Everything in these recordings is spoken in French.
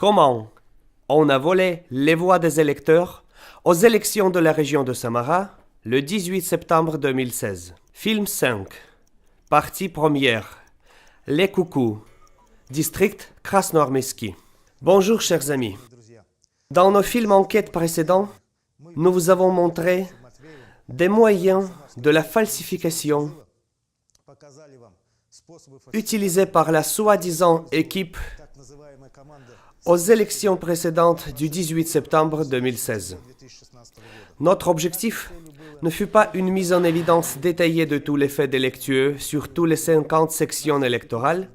Comment on a volé les voix des électeurs aux élections de la région de Samara le 18 septembre 2016. Film 5. Partie première. Les coucous. District Krasnoarmeyski. Bonjour chers amis. Dans nos films enquêtes précédents, nous vous avons montré des moyens de la falsification utilisés par la soi-disant équipe aux élections précédentes du 18 septembre 2016. Notre objectif ne fut pas une mise en évidence détaillée de tous les faits délictueux sur toutes les 50 sections électorales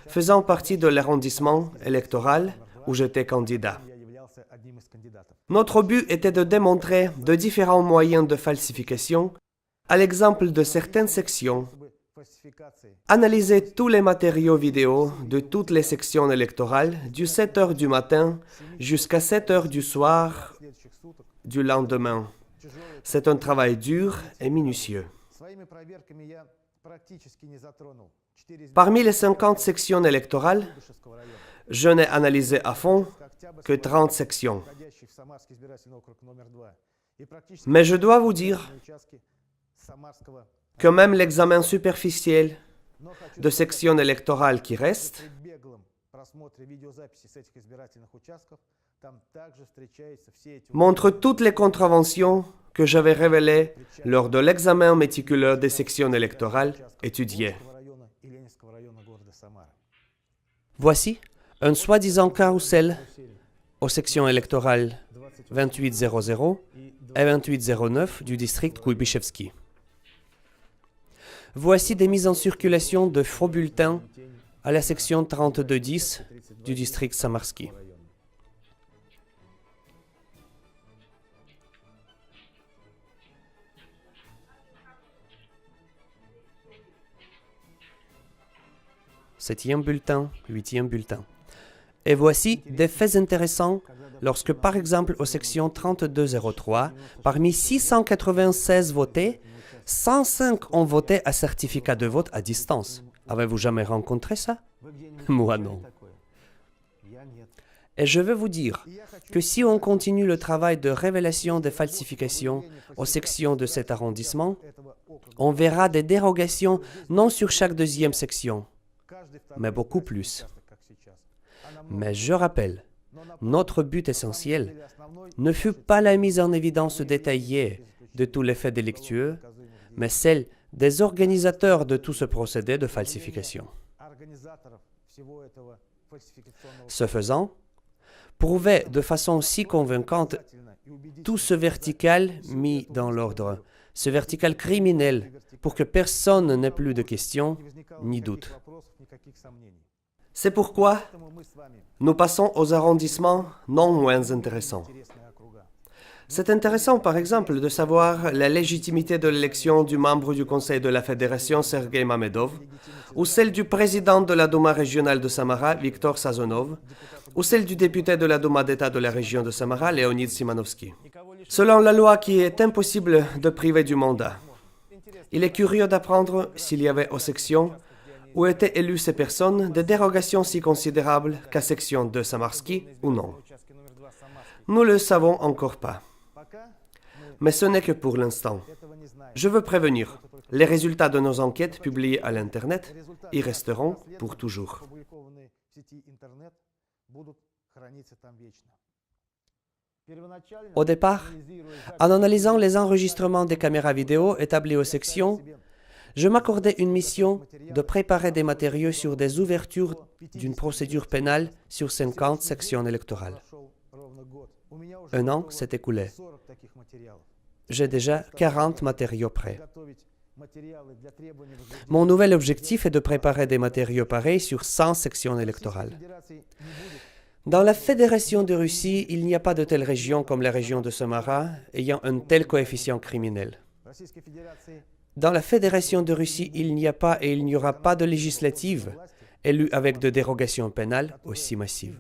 faisant partie de l'arrondissement électoral où j'étais candidat. Notre but était de démontrer de différents moyens de falsification, à l'exemple de certaines sections, analyser tous les matériaux vidéo de toutes les sections électorales du 7 h du matin jusqu'à 7 h du soir du lendemain. C'est un travail dur et minutieux. Parmi les 50 sections électorales, je n'ai analysé à fond que 30 sections. Mais je dois vous dire que même l'examen superficiel de sections électorales qui restent montre toutes les contraventions que j'avais révélées lors de l'examen méticuleux des sections électorales étudiées. Voici un soi-disant carrousel aux sections électorales 2800 et 2809 du district Kuybyshev. Voici des mises en circulation de faux bulletins à la section 3210 du district Samarsky. Septième bulletin, huitième bulletin. Et voici des faits intéressants lorsque, par exemple, aux sections 3203, parmi 696 votés, 105 ont voté à certificat de vote à distance. Avez-vous jamais rencontré ça? Moi non. Et je veux vous dire que si on continue le travail de révélation des falsifications aux sections de cet arrondissement, on verra des dérogations non sur chaque deuxième section, mais beaucoup plus. Mais je rappelle, notre but essentiel ne fut pas la mise en évidence détaillée de tous les faits délictueux, mais celle des organisateurs de tout ce procédé de falsification. Ce faisant, prouver de façon si convaincante tout ce vertical mis dans l'ordre, ce vertical criminel, pour que personne n'ait plus de questions ni doutes. C'est pourquoi nous passons aux arrondissements non moins intéressants. C'est intéressant, par exemple, de savoir la légitimité de l'élection du membre du Conseil de la Fédération, Sergei Mamedov, ou celle du président de la Douma régionale de Samara, Viktor Sazonov, ou celle du député de la Douma d'État de la région de Samara, Leonid Simanovski. Selon la loi qui est impossible de priver du mandat, il est curieux d'apprendre s'il y avait aux sections où étaient élues ces personnes des dérogations si considérables qu'à section de Samarsky ou non. Nous ne le savons encore pas. Mais ce n'est que pour l'instant. Je veux prévenir, les résultats de nos enquêtes publiées à l'Internet y resteront pour toujours. Au départ, en analysant les enregistrements des caméras vidéo établies aux sections, je m'accordais une mission de préparer des matériaux sur des ouvertures d'une procédure pénale sur 50 sections électorales. Un an s'est écoulé. J'ai déjà 40 matériaux prêts. Mon nouvel objectif est de préparer des matériaux pareils sur 100 sections électorales. Dans la Fédération de Russie, il n'y a pas de telle région comme la région de Samara ayant un tel coefficient criminel. Dans la Fédération de Russie, il n'y a pas et il n'y aura pas de législative élue avec de dérogations pénales aussi massives.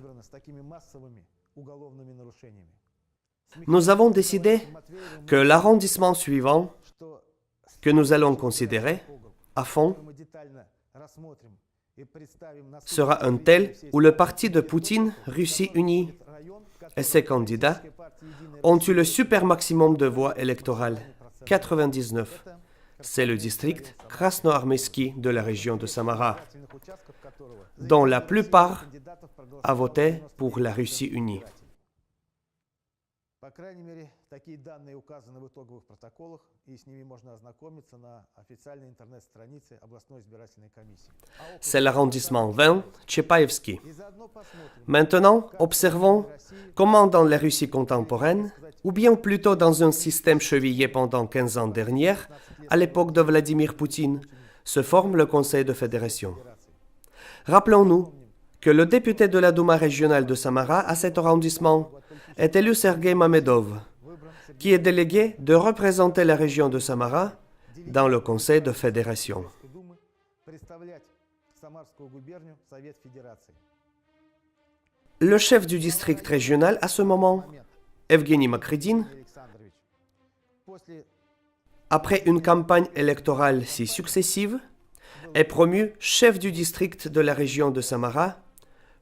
Nous avons décidé que l'arrondissement suivant, que nous allons considérer à fond, sera un tel où le parti de Poutine, Russie unie, et ses candidats ont eu le super maximum de voix électorales, 99. C'est le district Krasnoarmeysky de la région de Samara, dont la plupart a voté pour la Russie unie. C'est l'arrondissement 20, Tchepaïevski. Maintenant, observons comment dans la Russie contemporaine, ou bien plutôt dans un système chevillé pendant 15 ans dernière, à l'époque de Vladimir Poutine, se forme le Conseil de fédération. Rappelons-nous que le député de la Douma régionale de Samara à cet arrondissement est élu Sergei Mamedov, qui est délégué de représenter la région de Samara dans le Conseil de fédération. Le chef du district régional à ce moment, Evgeny Makridin, après une campagne électorale si successive, est promu chef du district de la région de Samara,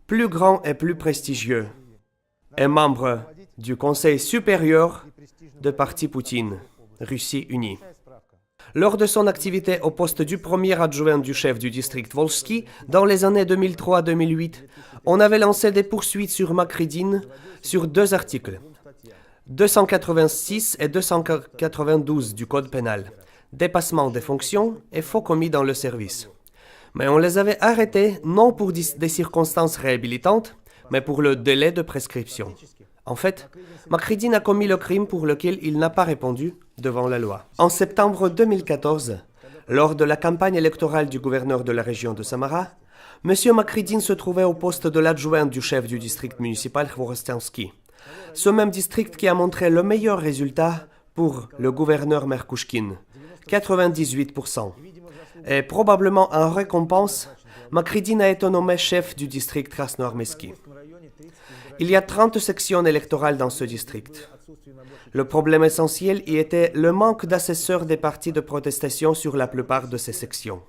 plus grand et plus prestigieux, et membre du Conseil supérieur de parti Poutine, Russie unie. Lors de son activité au poste du premier adjoint du chef du district Volsky, dans les années 2003-2008, on avait lancé des poursuites sur Makridin sur 2 articles, 286 et 292 du Code pénal, dépassement des fonctions et faux commis dans le service. Mais on les avait arrêtés non pour des circonstances réhabilitantes, mais pour le délai de prescription. En fait, Makridin a commis le crime pour lequel il n'a pas répondu devant la loi. En septembre 2014, lors de la campagne électorale du gouverneur de la région de Samara, M. Makridin se trouvait au poste de l'adjoint du chef du district municipal Khvorostiansky. Ce même district qui a montré le meilleur résultat pour le gouverneur Merkouchkine, 98%. Et probablement en récompense, Makridin a été nommé chef du district Krasnoarmeysky. Il y a 30 sections électorales dans ce district. Le problème essentiel y était le manque d'assesseurs des partis de protestation sur la plupart de ces sections.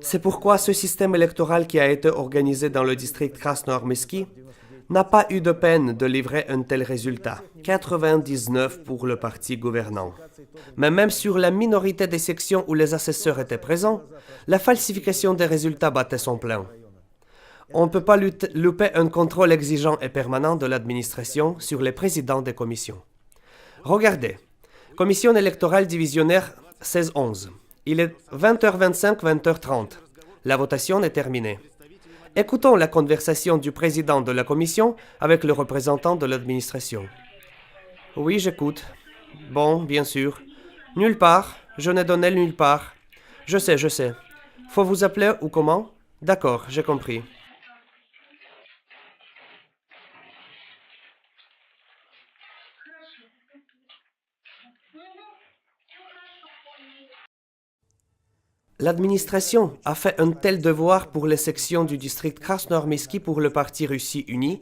C'est pourquoi ce système électoral qui a été organisé dans le district Krasnoarmeysky n'a pas eu de peine de livrer un tel résultat, 99 pour le parti gouvernant. Mais même sur la minorité des sections où les assesseurs étaient présents, la falsification des résultats battait son plein. On ne peut pas louper un contrôle exigeant et permanent de l'administration sur les présidents des commissions. Regardez, commission électorale divisionnaire 16-11. Il est 20h25, 20h30. La votation est terminée. Écoutons la conversation du président de la commission avec le représentant de l'administration. Oui, j'écoute. Bon, bien sûr. Nulle part. Je n'ai donné nulle part. Je sais. Faut vous appeler ou comment? D'accord, j'ai compris. L'administration a fait un tel devoir pour les sections du district Krasnoarmeysky pour le parti Russie unie,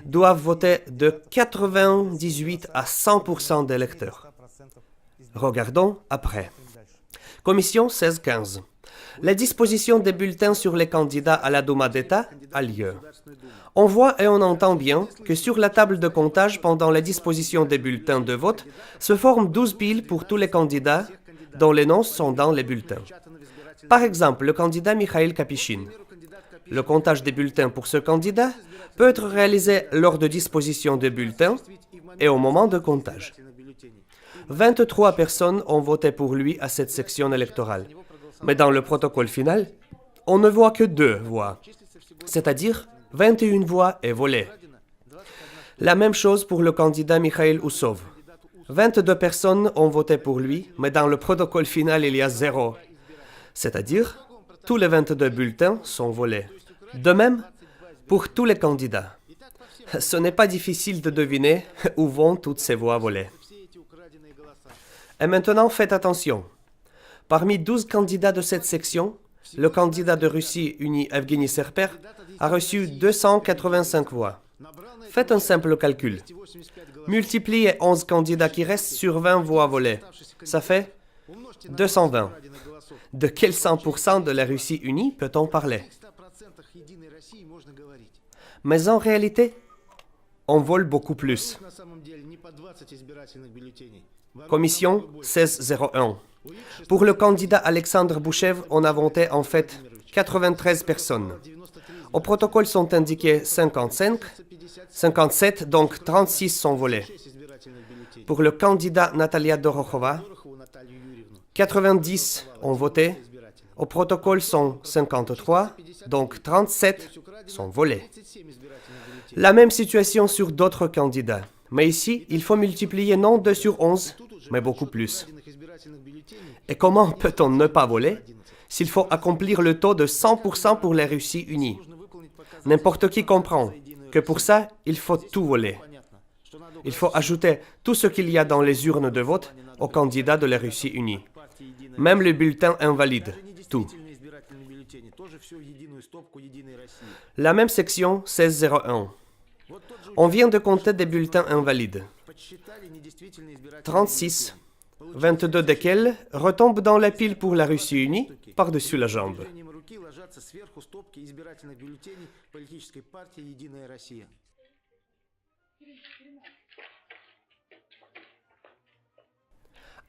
doivent voter de 98 à 100% des électeurs. Regardons après. Commission 16-15. La disposition des bulletins sur les candidats à la Douma d'État a lieu. On voit et on entend bien que sur la table de comptage pendant la disposition des bulletins de vote se forment 12 piles pour tous les candidats dont les noms sont dans les bulletins. Par exemple, le candidat Mikhail Kapichin. Le comptage des bulletins pour ce candidat peut être réalisé lors de disposition des bulletins et au moment de comptage. 23 personnes ont voté pour lui à cette section électorale. Mais dans le protocole final, on ne voit que 2 voix, c'est-à-dire 21 voix est volée. La même chose pour le candidat Mikhail Oussov. 22 personnes ont voté pour lui, mais dans le protocole final, il y a 0. C'est-à-dire, tous les 22 bulletins sont volés. De même, pour tous les candidats. Ce n'est pas difficile de deviner où vont toutes ces voix volées. Et maintenant, faites attention. Parmi 12 candidats de cette section, le candidat de Russie unie Evgeny Serper a reçu 285 voix. Faites un simple calcul. Multipliez 11 candidats qui restent sur 20 voix volées. Ça fait 220. De quel 100% de la Russie unie peut-on parler? Mais en réalité, on vole beaucoup plus. Commission 1601. Pour le candidat Alexandre Bouchev, on a voté en fait 93 personnes. Au protocole sont indiqués 55, 57, donc 36 sont volés. Pour le candidat Natalia Dorokhova, 90 ont voté. Au protocole sont 53, donc 37 sont volés. La même situation sur d'autres candidats. Mais ici, il faut multiplier non 2 sur 11, mais beaucoup plus. Et comment peut-on ne pas voler s'il faut accomplir le taux de 100% pour la Russie unie? N'importe qui comprend que pour ça, il faut tout voler. Il faut ajouter tout ce qu'il y a dans les urnes de vote aux candidats de la Russie unie. Même les bulletins invalides, tout. La même section 1601. On vient de compter des bulletins invalides. 36, 22 desquels retombent dans la pile pour la Russie unie, par-dessus la jambe.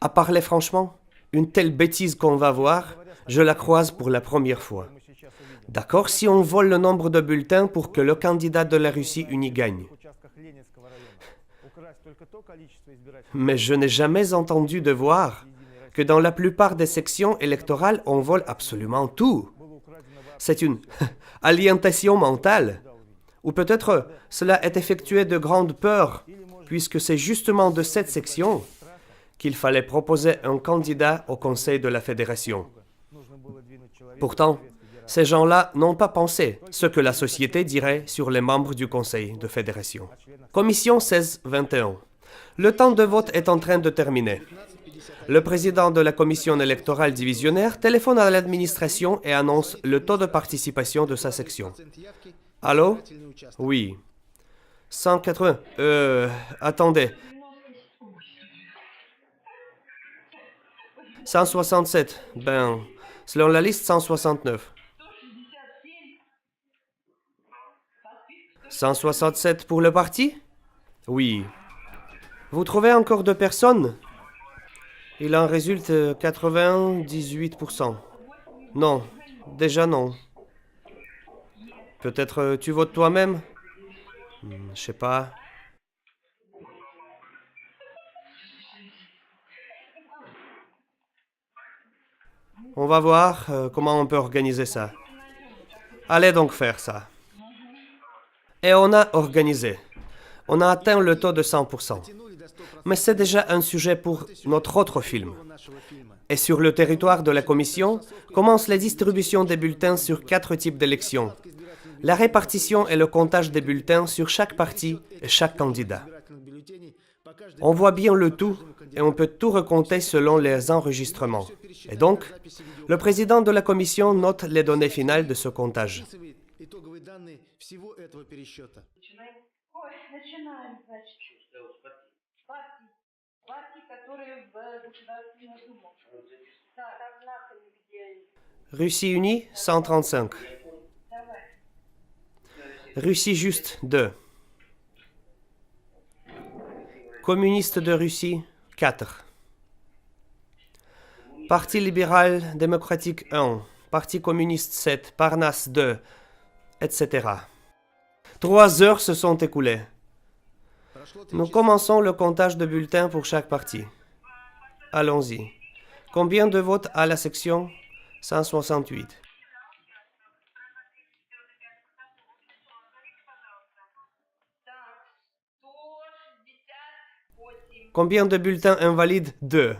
À parler franchement, une telle bêtise qu'on va voir, je la croise pour la première fois. D'accord, si on vole le nombre de bulletins pour que le candidat de la Russie unie gagne. Mais je n'ai jamais entendu de voir que dans la plupart des sections électorales, on vole absolument tout. C'est une aliénation mentale. Ou peut-être cela est effectué de grande peur, puisque c'est justement de cette section qu'il fallait proposer un candidat au Conseil de la Fédération. Pourtant, ces gens-là n'ont pas pensé ce que la société dirait sur les membres du Conseil de Fédération. Commission 1621. Le temps de vote est en train de terminer. Le président de la commission électorale divisionnaire téléphone à l'administration et annonce le taux de participation de sa section. Allô? Oui. 180. Attendez. 167. Selon la liste, 169. 167 pour le parti? Oui. Vous trouvez encore 2 personnes? Il en résulte 98%. Non, déjà non. Peut-être tu votes toi-même? Je sais pas. On va voir comment on peut organiser ça. Allez donc faire ça. Et on a organisé. On a atteint le taux de 100%. Mais c'est déjà un sujet pour notre autre film. Et sur le territoire de la Commission, commence la distribution des bulletins sur 4 types d'élections. La répartition et le comptage des bulletins sur chaque parti et chaque candidat. On voit bien le tout et on peut tout recompter selon les enregistrements. Et donc, le président de la Commission note les données finales de ce comptage. Russie unie, 135. Russie juste, 2. Communiste de Russie, 4. Parti libéral démocratique, 1. Parti communiste, 7. Parnasse, 2. Etc. 3 heures se sont écoulées. Nous commençons le comptage de bulletins pour chaque parti. Allons-y. Combien de votes à la section? 168. Combien de bulletins invalides? 2.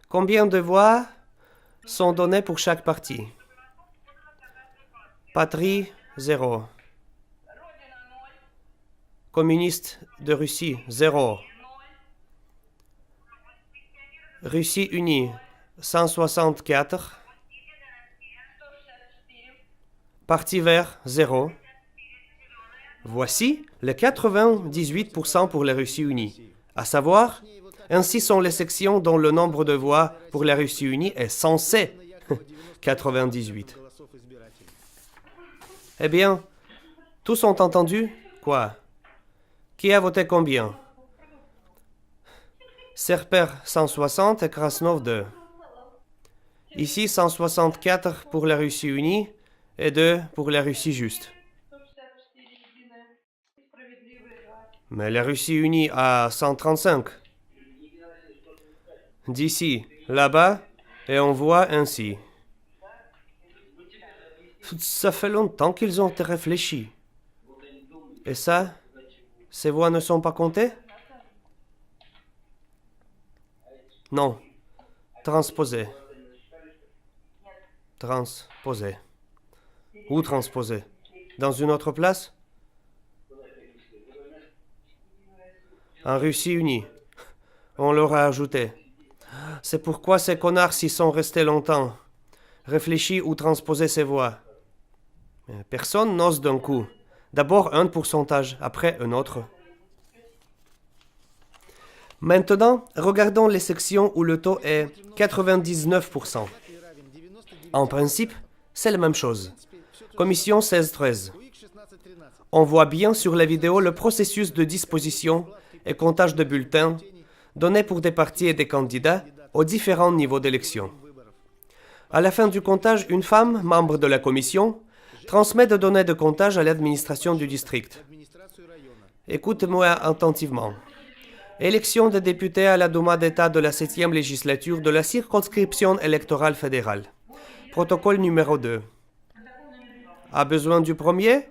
Combien de voix sont données pour chaque parti? Patrie, 0. Communiste de Russie, 0. Russie unie, 164. Parti vert, 0. Voici les 98% pour la Russie unie, à savoir Ainsi sont les sections dont le nombre de voix pour la Russie unie est censé 98. Eh bien, tous ont entendu? Quoi? Qui a voté combien? Serper 160 et Krasnov 2. Ici 164 pour la Russie unie et 2 pour la Russie juste. Mais la Russie unie a 135. D'ici, là-bas, et on voit ainsi. Ça fait longtemps qu'ils ont réfléchi. Et ça, ces voix ne sont pas comptées? Non. Transposées. Transposées. Où transposées? Dans une autre place? En Russie unie. On leur a ajouté. C'est pourquoi ces connards s'y sont restés longtemps. Réfléchis ou transposer ces voix. Personne n'ose d'un coup. D'abord un pourcentage, après un autre. Maintenant, regardons les sections où le taux est 99%. En principe, c'est la même chose. Commission 16-13. On voit bien sur la vidéo le processus de disposition et comptage de bulletins donnés pour des partis et des candidats aux différents niveaux d'élection. À la fin du comptage, une femme, membre de la commission, transmet des données de comptage à l'administration du district. Écoute-moi attentivement. Élection des députés à la Douma d'État de la 7e législature de la circonscription électorale fédérale. Protocole numéro 2. A besoin du premier?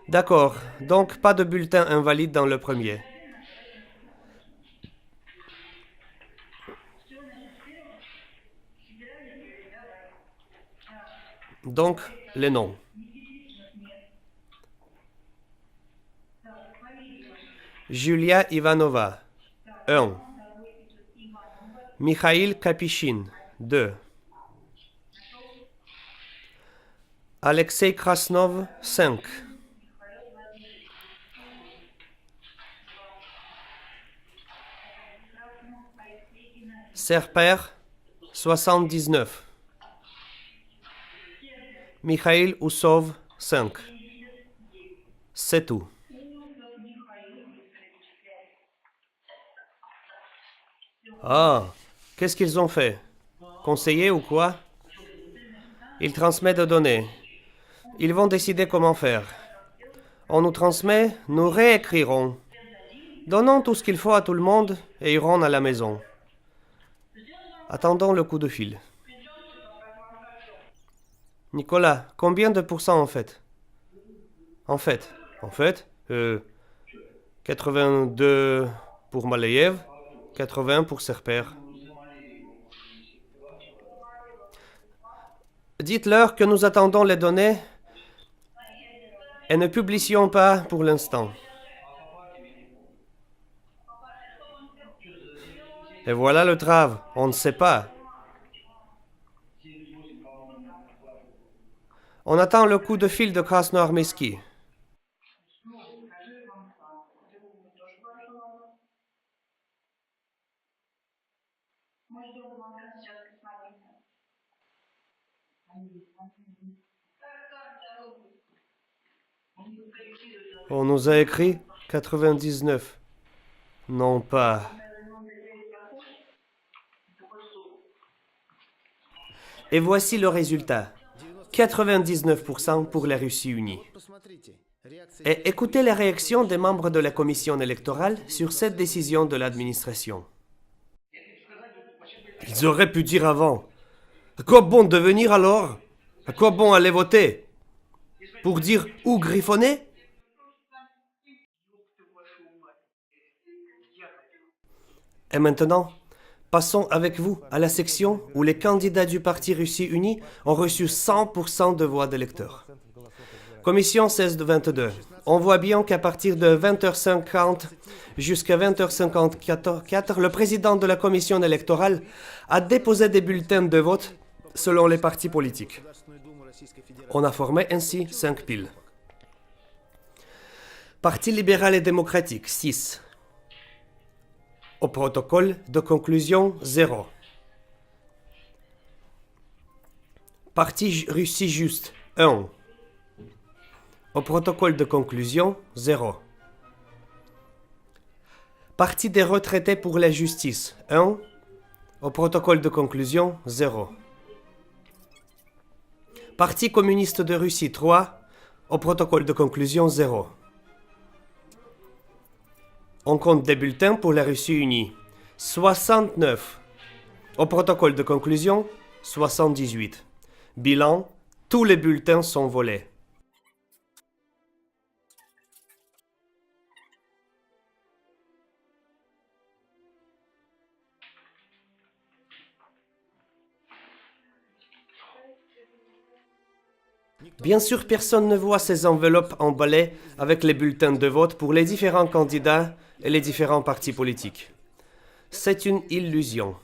D'accord, donc pas de bulletin invalide dans le premier. Donc, les noms. Julia Ivanova, 1. Mikhail Kapishin, 2. Alexei Krasnov, 5. Serper, 79. Mikhail Oussov, 5. C'est tout. Ah, qu'est-ce qu'ils ont fait? Conseiller ou quoi? Ils transmettent des données. Ils vont décider comment faire. On nous transmet, nous réécrirons. Donnons tout ce qu'il faut à tout le monde et irons à la maison. Attendons le coup de fil. Nicolas, combien de pourcents en fait? En fait, 82 pour Malayev, 80 pour Serper. Dites-leur que nous attendons les données et ne publions pas pour l'instant. Et voilà le trave, on ne sait pas. On attend le coup de fil de Krasnoarmeyski. On nous a écrit 99. Non pas. Et voici le résultat. 99% pour la Russie unie. Et écoutez la réaction des membres de la commission électorale sur cette décision de l'administration. Ils auraient pu dire avant. À quoi bon devenir alors? À quoi bon aller voter? Pour dire où griffonner? Et maintenant, passons avec vous à la section où les candidats du parti Russie unie ont reçu 100% de voix d'électeurs. Commission 16-22. On voit bien qu'à partir de 20h50 jusqu'à 20h54, le président de la commission électorale a déposé des bulletins de vote selon les partis politiques. On a formé ainsi 5 piles. Parti libéral et démocratique, 6. Au protocole de conclusion 0. Partie Russie juste 1. Au protocole de conclusion 0. Parti des retraités pour la justice 1. Au protocole de conclusion 0. Parti communiste de Russie 3. Au protocole de conclusion 0. On compte des bulletins pour la Russie unie. 69. Au protocole de conclusion 78. Bilan, tous les bulletins sont volés. Bien sûr, personne ne voit ces enveloppes emballées avec les bulletins de vote pour les différents candidats et les différents partis politiques. C'est une illusion.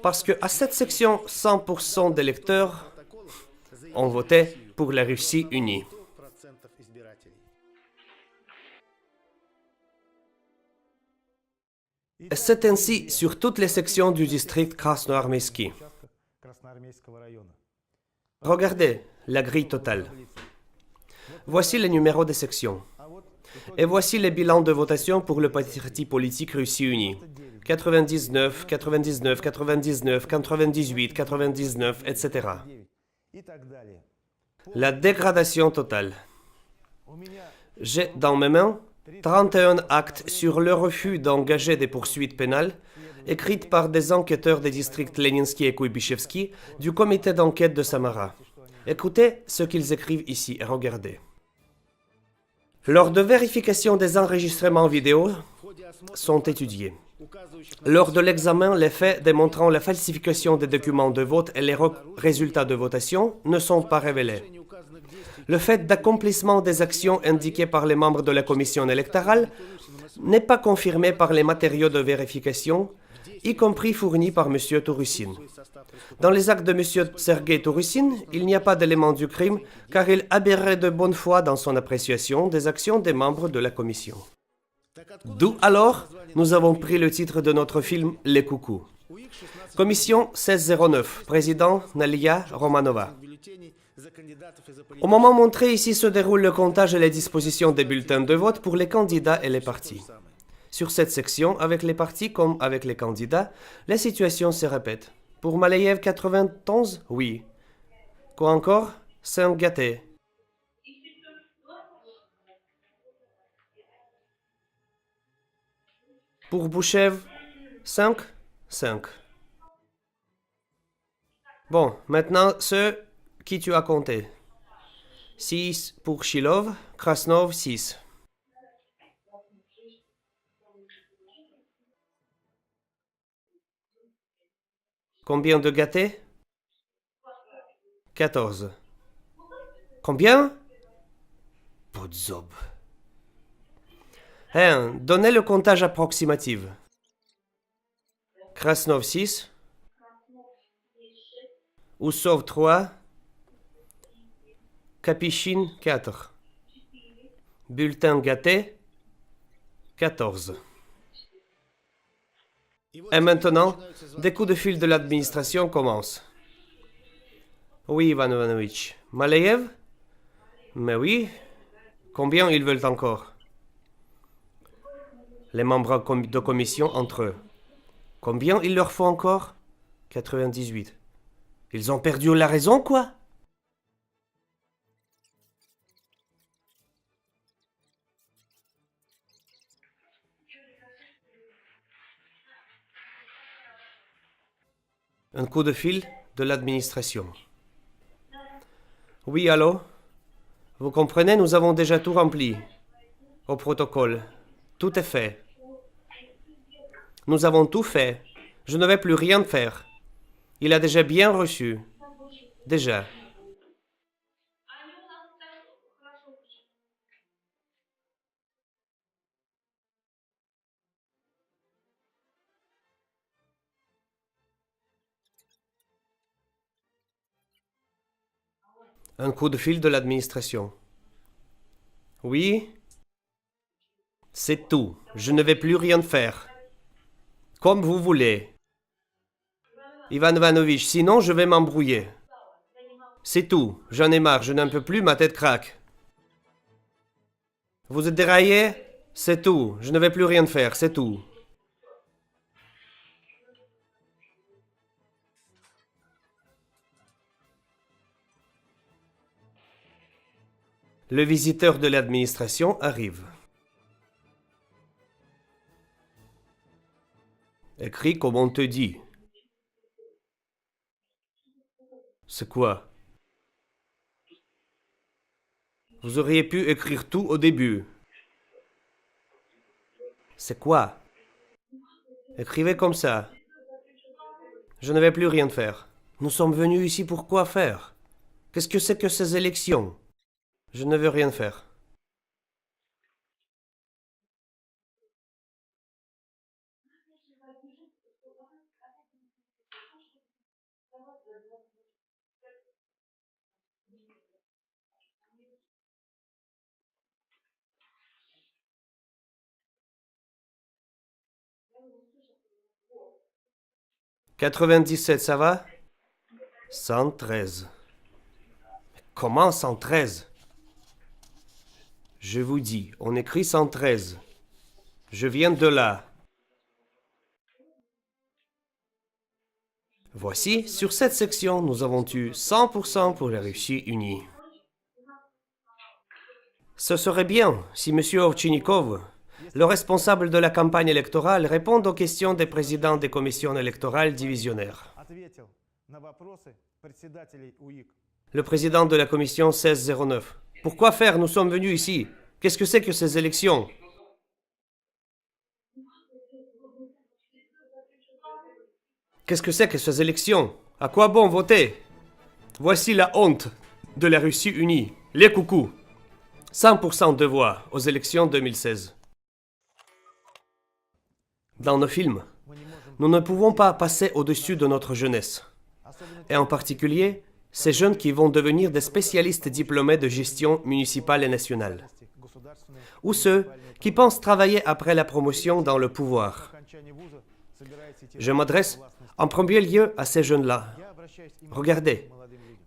Parce que à cette section, 100% des électeurs ont voté pour la Russie unie. Et c'est ainsi sur toutes les sections du district Krasnoarmeysky. Regardez la grille totale. Voici les numéros des sections. Et voici les bilans de votation pour le parti politique Russie unie. 99, 99, 99, 98, 99, etc. La dégradation totale. J'ai dans mes mains 31 actes sur le refus d'engager des poursuites pénales écrites par des enquêteurs des districts Leninsky et Kuybyshev du comité d'enquête de Samara. Écoutez ce qu'ils écrivent ici et regardez. Lors de vérification des enregistrements vidéo sont étudiés. Lors de l'examen, les faits démontrant la falsification des documents de vote et les résultats de votation ne sont pas révélés. Le fait d'accomplissement des actions indiquées par les membres de la commission électorale n'est pas confirmé par les matériaux de vérification, y compris fournis par M. Tourussine. Dans les actes de M. Sergei Tourussine, il n'y a pas d'élément du crime car il aberrait de bonne foi dans son appréciation des actions des membres de la commission. D'où alors, nous avons pris le titre de notre film « Les coucous ». Commission 1609, président Nalia Romanova. Au moment montré, ici se déroule le comptage et les dispositions des bulletins de vote pour les candidats et les partis. Sur cette section, avec les partis comme avec les candidats, la situation se répète. Pour Malayev 91, oui. Quoi encore? 5 gâtés. Pour Bouchev, 5, 5. Bon, maintenant, ceux qui tu as compté. 6 pour Shilov, Krasnov, 6. Combien de gâtés? 14. Combien? Podzob. Donnez le comptage approximatif. Krasnov 6. Oussov 3. Kapichin 4. Bulletin gâté 14. Et maintenant, des coups de fil de l'administration commencent. Oui, Ivan Ivanovitch. Malayev? Mais oui. Combien ils veulent encore? Les membres de commission entre eux. Combien il leur faut encore? 98. Ils ont perdu la raison, quoi? Un coup de fil de l'administration. Oui, allô? Vous comprenez, nous avons déjà tout rempli. Au protocole. Tout est fait. Nous avons tout fait. Je ne vais plus rien faire. Il a déjà bien reçu. Déjà. Un coup de fil de l'administration. Oui? C'est tout. Je ne vais plus rien faire. Comme vous voulez. Ivan Ivanovitch, sinon je vais m'embrouiller. C'est tout. J'en ai marre, je n'en peux plus, ma tête craque. Vous êtes déraillé? C'est tout. Je ne vais plus rien faire, c'est tout. Le visiteur de l'administration arrive. Écris comme on te dit. C'est quoi? Vous auriez pu écrire tout au début. C'est quoi? Écrivez comme ça. Je ne vais plus rien faire. Nous sommes venus ici pour quoi faire? Qu'est-ce que c'est que ces élections? Je ne veux rien faire. « 97, ça va? 113. Comment 113? Je vous dis, on écrit 113. Je viens de là. Voici, sur cette section, nous avons eu 100% pour la Russie unie. Ce serait bien si M. Ovchinnikov, le responsable de la campagne électorale, réponde aux questions des présidents des commissions électorales divisionnaires. Le président de la commission 1609. Pourquoi faire? Nous sommes venus ici. Qu'est-ce que c'est que ces élections? Qu'est-ce que c'est que ces élections? À quoi bon voter? Voici la honte de la Russie unie. Les coucous. 100% de voix aux élections 2016. Dans nos films, nous ne pouvons pas passer au-dessus de notre jeunesse. Et en particulier, ces jeunes qui vont devenir des spécialistes diplômés de gestion municipale et nationale. Ou ceux qui pensent travailler après la promotion dans le pouvoir. Je m'adresse en premier lieu à ces jeunes-là. Regardez,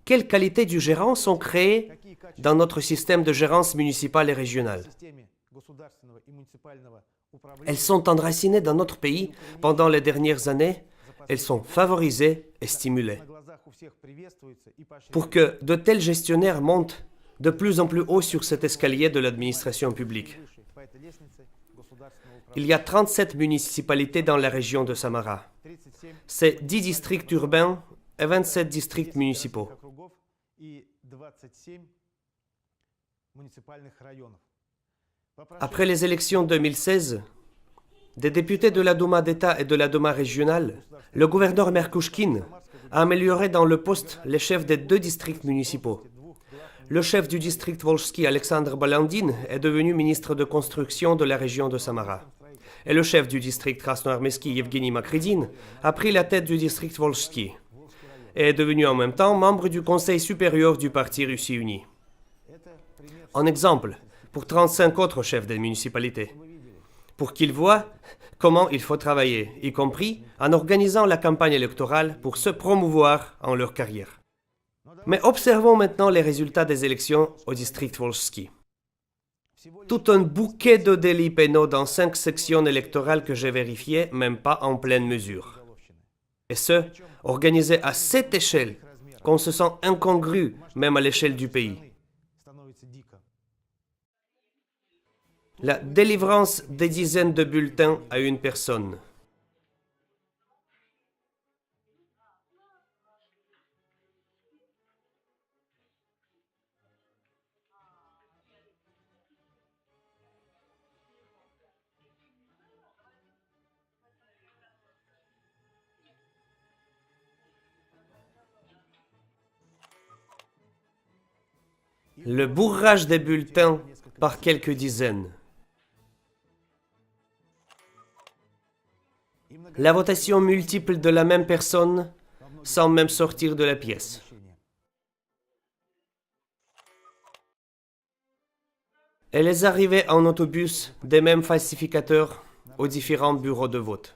quelles qualités du gérant sont créées dans notre système de gérance municipale et régionale. Elles sont enracinées dans notre pays pendant les dernières années. Elles sont favorisées et stimulées. Pour que de tels gestionnaires montent de plus en plus haut sur cet escalier de l'administration publique. Il y a 37 municipalités dans la région de Samara. C'est 10 districts urbains et 27 districts municipaux. Après les élections 2016, des députés de la Douma d'État et de la Douma régionale, le gouverneur Merkouchkine a amélioré dans le poste les chefs des 2 districts municipaux. Le chef du district Volchsky, Alexandre Balandine, est devenu ministre de construction de la région de Samara. Et le chef du district Krasnoarmeyski, Evgeny Makridin, a pris la tête du district Volchsky et est devenu en même temps membre du conseil supérieur du parti Russie unie. En exemple, pour 35 autres chefs des municipalités, pour qu'ils voient comment il faut travailler, y compris en organisant la campagne électorale pour se promouvoir en leur carrière. Mais observons maintenant les résultats des élections au district Volchsky. Tout un bouquet de délits pénaux dans 5 sections électorales que j'ai vérifiées, même pas en pleine mesure. Et ce, organisé à cette échelle, qu'on se sent incongru même à l'échelle du pays. La délivrance des dizaines de bulletins à une personne. Le bourrage des bulletins par quelques dizaines. La votation multiple de la même personne sans même sortir de la pièce. Et les arrivées en autobus des mêmes falsificateurs aux différents bureaux de vote.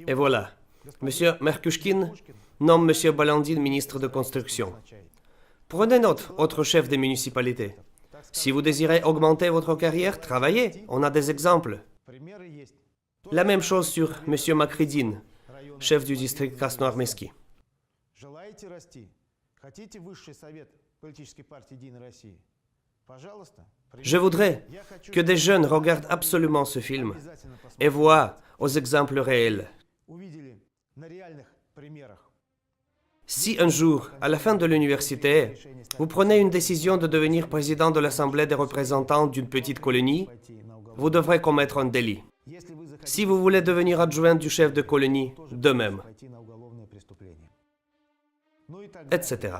Et voilà, M. Merkushkin nomme M. Balandine ministre de Construction. Prenez note, autre chef des municipalités. Si vous désirez augmenter votre carrière, travaillez. On a des exemples. La même chose sur M. Makridine, chef du district Krasnoarmeyski. Je voudrais que des jeunes regardent absolument ce film et voient aux exemples réels. Si un jour, à la fin de l'université, vous prenez une décision de devenir président de l'Assemblée des représentants d'une petite colonie, vous devrez commettre un délit. Si vous voulez devenir adjoint du chef de colonie, de même, etc.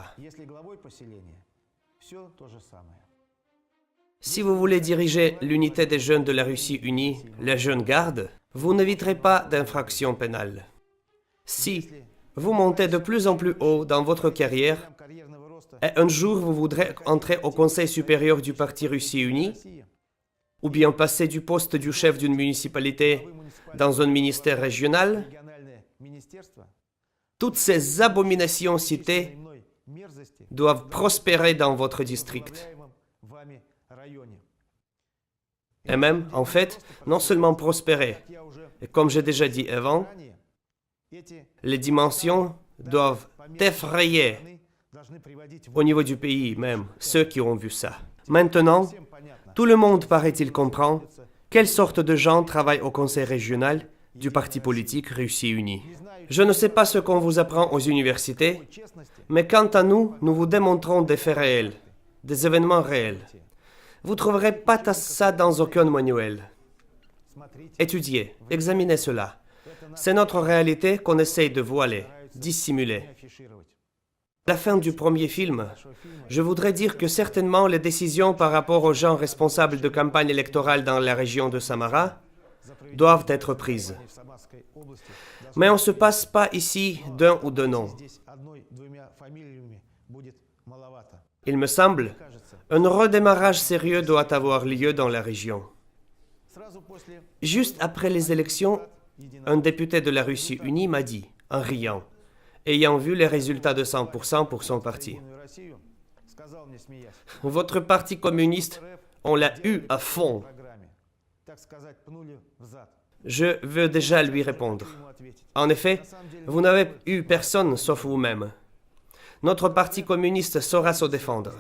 Si vous voulez diriger l'unité des jeunes de la Russie unie, la Jeune Garde, vous n'éviterez pas d'infraction pénale. Si vous montez de plus en plus haut dans votre carrière, et un jour vous voudrez entrer au Conseil supérieur du Parti Russie unie, ou bien passer du poste du chef d'une municipalité dans un ministère régional, toutes ces abominations citées doivent prospérer dans votre district. Et même, en fait, non seulement prospérer, et comme j'ai déjà dit avant, les dimensions doivent effrayer au niveau du pays même, ceux qui ont vu ça. Maintenant, tout le monde, paraît-il, comprend quelle sorte de gens travaillent au conseil régional du parti politique Russie unie. Je ne sais pas ce qu'on vous apprend aux universités, mais quant à nous, nous vous démontrons des faits réels, des événements réels. Vous ne trouverez pas ça dans aucun manuel. Étudiez, examinez cela. C'est notre réalité qu'on essaye de voiler, dissimuler. À la fin du premier film, je voudrais dire que certainement les décisions par rapport aux gens responsables de campagne électorale dans la région de Samara doivent être prises. Mais on ne se passe pas ici d'un ou deux noms. Il me semble, un redémarrage sérieux doit avoir lieu dans la région. Juste après les élections, un député de la Russie unie m'a dit, en riant, ayant vu les résultats de 100% pour son parti. Votre parti communiste, on l'a eu à fond. Je veux déjà lui répondre. En effet, vous n'avez eu personne sauf vous-même. Notre parti communiste saura se défendre.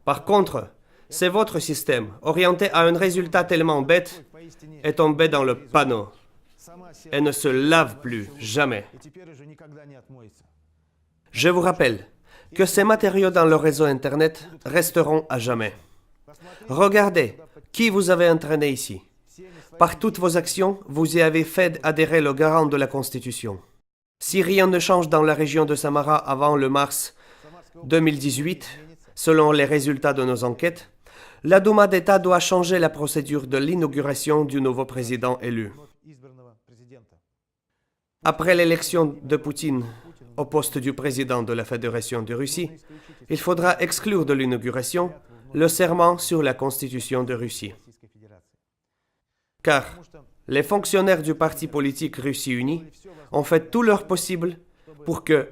Par contre, c'est votre système, orienté à un résultat tellement bête, est tombé dans le panneau et ne se lave plus, jamais. Je vous rappelle que ces matériaux dans le réseau Internet resteront à jamais. Regardez qui vous avez entraîné ici. Par toutes vos actions, vous y avez fait adhérer le garant de la Constitution. Si rien ne change dans la région de Samara avant le mars 2018, selon les résultats de nos enquêtes, la Douma d'État doit changer la procédure de l'inauguration du nouveau président élu. Après l'élection de Poutine au poste du président de la Fédération de Russie, il faudra exclure de l'inauguration le serment sur la Constitution de Russie. Car les fonctionnaires du parti politique Russie unie ont fait tout leur possible pour que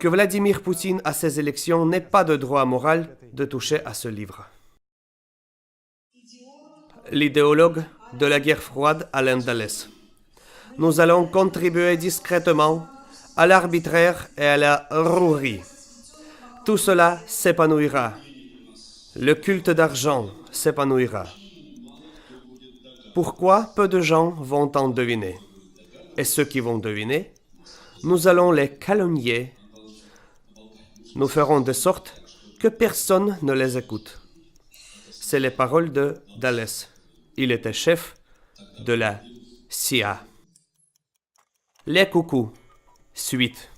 Vladimir Poutine à ces élections n'ait pas de droit moral de toucher à ce livre. L'idéologue de la guerre froide Alain Dales. Nous allons contribuer discrètement à l'arbitraire et à la rouerie. Tout cela s'épanouira. Le culte d'argent s'épanouira. Pourquoi peu de gens vont en deviner? Et ceux qui vont deviner, nous allons les calomnier. Nous ferons de sorte que personne ne les écoute. C'est les paroles de Dales. Il était chef de la CIA. Les coucous. Suite.